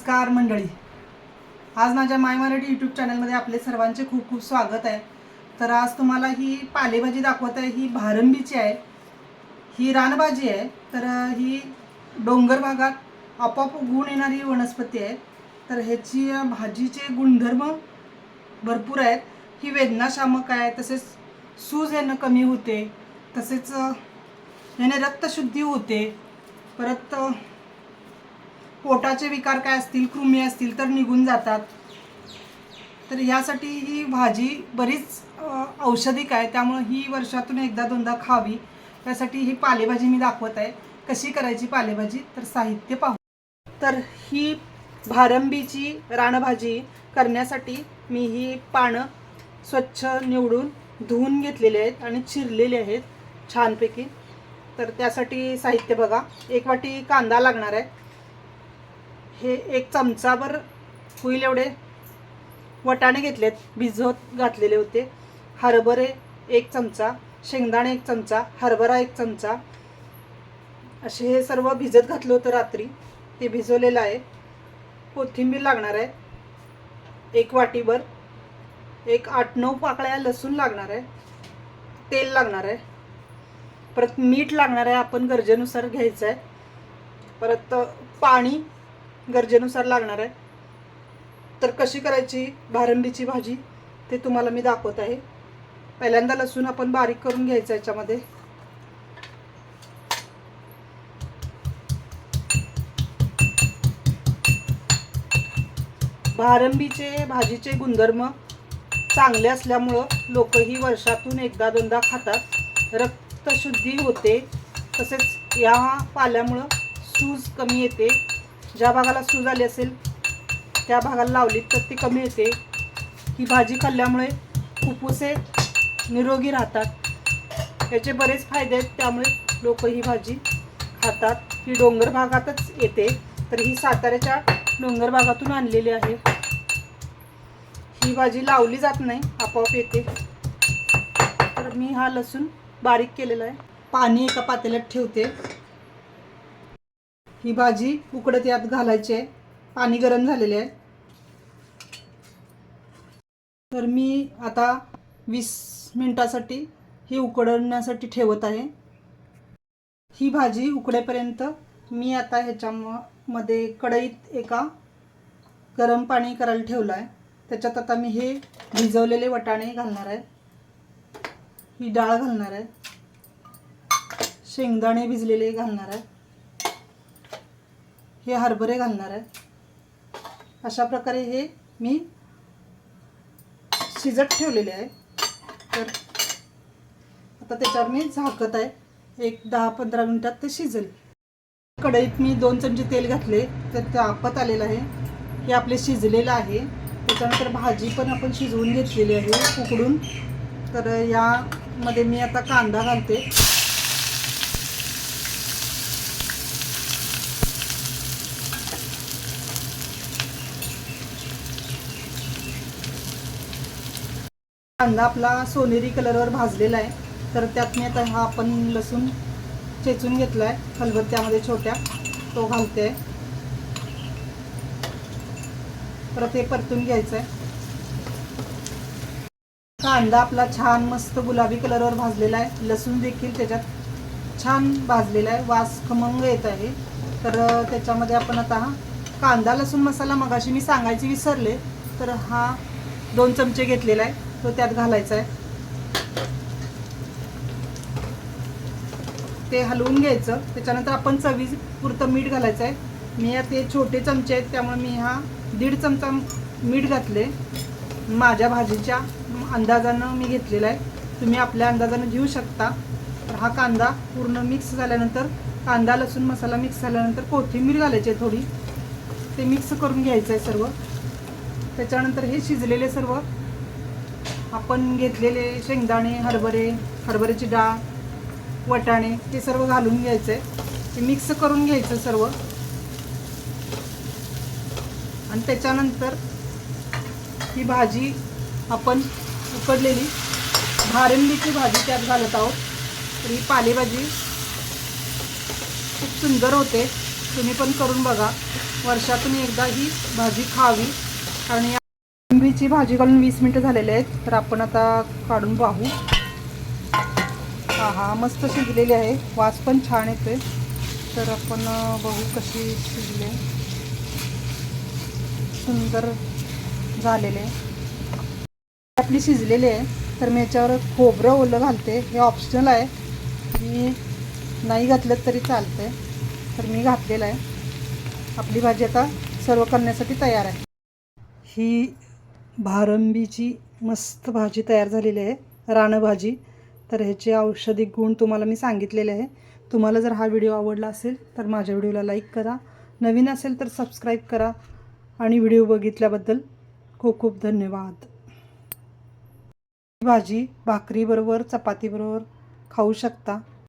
नमस्कार मंडळी, आज माझ्या माय मराठी यूट्यूब चॅनलमध्ये आपले सर्वांचे खूप खूप स्वागत आहे। तर आज तुम्हाला ही पालेभाजी दाखवत आहे। ही भारंबीची आहे, ही रानभाजी आहे। तर ही डोंगर भागात आपोआप उगवून येणारी वनस्पती आहे। तर ह्याची भाजीचे गुणधर्म भरपूर आहेत। ही वेदनाशामक आहे, तसेच सूज येणं कमी होते, तसेच याने रक्तशुद्धी होते। परत पोटाचे विकार काय असतील, कृमी असतील तर निघून जातात। तर यासाठी ही भाजी बरीच औषधिक आहे, त्यामुळे ही वर्षातून एकदा दोनदा खावी। त्यासाठी ही पालेभाजी मी दाखवत आहे। कशी करायची पालेभाजी, तर साहित्य पाहू। तर ही भारंबीची रानभाजी करण्यासाठी मी ही पानं स्वच्छ निवडून धुवून घेतलेले आहेत आणि चिरलेले आहेत छानपैकी। तर त्यासाठी साहित्य बघा, 1 वाटी कांदा लागणार आहे। हे 1 चमचाभर होईल एवढे वटाणे घेतलेत, भिजवत घातलेले होते। हरभरे 1 चमचा, शेंगदाणे 1 चमचा, हरभरा 1 चमचा, असे हे सर्व भिजत घातलं होतं रात्री, ते भिजवलेलं आहे। कोथिंबीर लागणार आहे 1 वाटीभर, 8-9 पाकळ्या लसूण लागणार आहे, तेल लागणार आहे, परत मीठ लागणार आहे, आपण गरजेनुसार घ्यायचं आहे। परत पाणी गरजेनुसार लागणार आहे। तर कशी करायची भारंबीची भाजी ते तुम्हाला मी दाखवत आहे। पहिल्यांदा लसूण आपण बारीक करून घ्यायचं याच्यामध्ये। भारंबीचे भाजीचे गुणधर्म चांगले असल्यामुळं लोक ही वर्षातून एकदा दोनदा खातात। रक्तशुद्धी होते, तसेच या पाल्यामुळं सूज कमी येते। ज्या भागाला सूज आली असेल त्या भागाला लावली तर ती कमी येते। ही भाजी खाल्ल्यामुळे फुफ्फुसे निरोगी राहतात। याचे बरेच फायदे आहेत, त्यामुळे लोक ही भाजी खातात। ही डोंगर भागातच येते, तर ही साताऱ्याच्या डोंगर भागातून आणलेली आहे। ही भाजी लावली जात नाही, आपोआप येते। तर मी हा लसूण बारीक केलेला आहे। पाणी एका पातेल्यात ठेवते। ही भाजी उकडत यात घालायची आहे, पाणी गरम झालेले आहे। तर मी आता 20 मिनिटासाठी ही उकडण्यासाठी ठेवत आहे। ही भाजी उकडेपर्यंत मी आता ह्याच्यामध्ये कढईत एका गरम पाणी करायला ठेवलं आहे। त्याच्यात आता मी हे भिजवलेले वटाणे घालणार आहे, ही डाळ घालणार आहे, शेंगदाणे भिजलेले घालणार आहे, हे हरभरे घालणार आहे। अशा प्रकारे हे मी शिजत ठेवलेले आहे। तर आता त्याच्यावर मी झाकत आहे, 10-15 मिनिटात ते शिजेल। कढईत मी 2 चमचे तेल घातले, तर तापत आलेलं आहे। हे आपले शिजलेलं आहे। त्याच्यानंतर भाजी पण आपण शिजवून घेतलेली आहे उकडून। तर यामध्ये मी आता कांदा घालते। कांदा आपला सोनेरी कलरवर भाजलेला आहे। तर त्यात मी आता हा आपण लसूण चेचून घेतला आहे खलबत्त्यामध्ये छोट्या, तो घालते। परत हे परतून घ्यायचं आहे। कांदा आपला छान मस्त गुलाबी कलरवर भाजलेला आहे, लसूण देखील त्याच्यात छान भाजलेला आहे, वास खमंग येत आहे। तर त्याच्यामध्ये आपण आता कांदा लसूण मसाला मगाशी मी सांगायचे विसरले, तर हा 2 चमचे घेतलेला आहे, तो त्यात घालायचा आहे। ते हलवून घ्यायचं। त्याच्यानंतर आपण चवीपुरतं मीठ घालायचं आहे। मी यात ते छोटे चमचे आहेत, त्यामुळे मी हा 1.5 चमचा मीठ घातले। माझ्या भाजीच्या अंदाजानं मी घेतलेला आहे, तुम्ही आपल्या अंदाजानं घेऊ शकता। तर हा कांदा पूर्ण मिक्स झाल्यानंतर, कांदा लसूण मसाला मिक्स झाल्यानंतर कोथिंबीर घालायची आहे थोडी, ते मिक्स करून घ्यायचं आहे सर्व। त्याच्यानंतर हे शिजलेले सर्व आपण घेतलेले शेंगदाणे, हरभऱ्याची डाळ, वटाणे ते सर्व घालून घ्यायचं आहे। ते मिक्स करून घ्यायचं सर्व। आणि त्याच्यानंतर ही भाजी आपण उकडलेली भारंबीची भाजी त्यात घालत आहोत। तर ही पालेभाजी खूप सुंदर होते, तुम्ही पण करून बघा। वर्षातून एकदा ही भाजी खावी. कारण या कोथिंबीरची भाजी घालून 20 मिनटं झालेले आहेत. तर आपण आता काढून पाहू. हा मस्त शिजलेली आहे, वास पण छान येतोय. तर आपण बघू कशी शिजले. सुंदर झालेले आपली शिजलेली आहे. तर मी याच्यावर खोबरं ओलं घालते, हे ऑप्शनल आहे, मी नाही घातलं तरी चालते. तर मी घातलेलं आहे. आपली भाजी आता सर्व करण्यासाठी तयार आहे. ही भारंबीची मस्त भाजी तयार झालेली आहे, रानभाजी. तर ह्याचे औषधी गुण तुम्हाला मी सांगितलेले आहे. तुम्हाला जर हा व्हिडिओ आवडला असेल तर माझ्या व्हिडिओला लाईक करा, नवीन असेल तर सबस्क्राईब करा आणि व्हिडिओ बघितल्याबद्दल खूप खूप धन्यवाद. भाजी भाकरीबरोबर चपातीबरोबर खाऊ शकता.